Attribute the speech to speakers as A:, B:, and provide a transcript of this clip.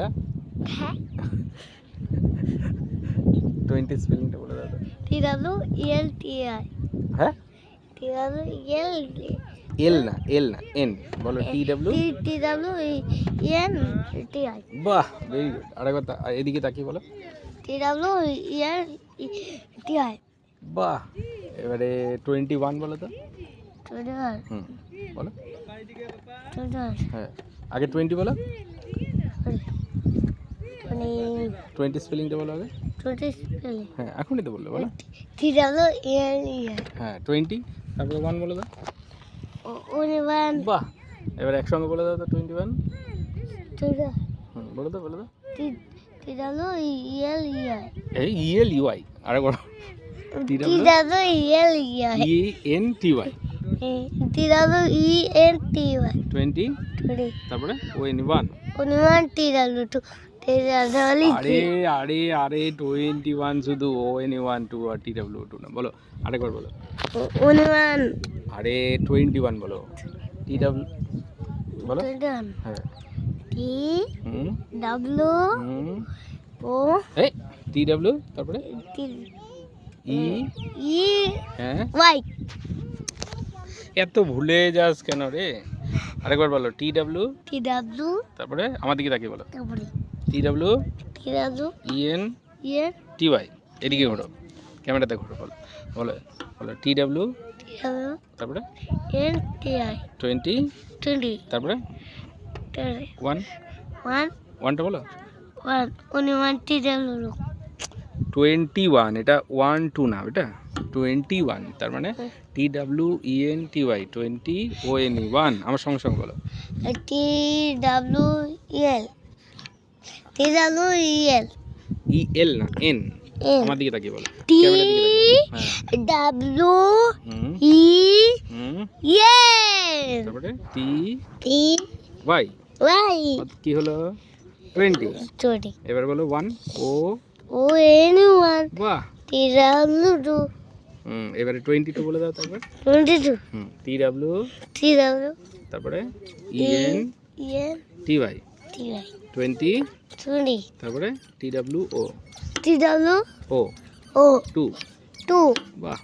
A: এটা?
B: হ্যাঁ
A: 20 স্পেলিংটা বলে দাও তো।
B: TWELTI
A: হ্যাঁ
B: TWELTI
A: এল না এন বলো TW।
B: TWENTI
A: বাহ ভেরি গুড। আরেকবার এদিকে তাকিয়ে বলো।
B: TWELTI
A: বাহ। এবারে 21 বলো তো।
B: 21
A: হুম বলো।
B: 21
A: হ্যাঁ আগে 20 বলো। 20 স্পেলিংটা বলো আগে।
B: 20 spelling
A: হ্যাঁ এখনই তো বললে বলো।
B: TWELTI
A: হ্যাঁ 20 তারপরে 1 বলে দাও।
B: 21
A: বাহ। এবার একসঙ্গে বলে দাও তো 21।
B: 22
A: হুম বলে দাও বলে দাও।
B: TWELTI
A: এই ইএল ইউআই আরেকবার।
B: TWELTI
A: ENTY 20 তারপরে ON1।
B: 21 TW2
A: আরে আরে আরে 21 শুধু ON1 2 আর TW2 না বলো আরেকবার বলো।
B: 21
A: আরে 21 বলো TW বলো।
B: 21
A: হ্যাঁ হুম
B: TW
A: হুম
B: O
A: এই TW তারপরে ই হ্যাঁ
B: Y
A: এত ভুলে যাস কেন রে? আরেকবার বলো TW
B: TW
A: তারপরে আমার দিকে তাকিয়ে বলো
B: তারপরে
A: TW ENTY এদিকে ঘোরো ক্যামেরাতে ঘোরো বলো বলো বলো TW তারপরে
B: NTI
A: 20
B: 20
A: তারপরে 1
B: 1
A: 1টা বলো
B: 21 TW
A: 21 এটা 1 2 না এটা 21 তার মানে TWENTY 20 ONE1 আমার সঙ্গে সঙ্গে বলো
B: TWEL
A: EL না N
B: N
A: আমার দিকে তাকিয়ে বলো
B: T
A: ক্যামেরার দিকে তাকিয়ে বলো। হ্যাঁ
B: W
A: হুম
B: E
A: হুম
B: N
A: তারপরে
B: T
A: TY
B: Y
A: কি হলো 20
B: 20
A: এবার বলো 1 O
B: O N1
A: বাহ
B: TW2
A: এবারে 22 বলে দাও তারপর
B: 22
A: TW
B: TW
A: তারপরে
B: N
A: ENTY
B: T Y
A: 20
B: 20
A: তারপরে TWO
B: TW
A: ও
B: O
A: 2
B: 2
A: বাহ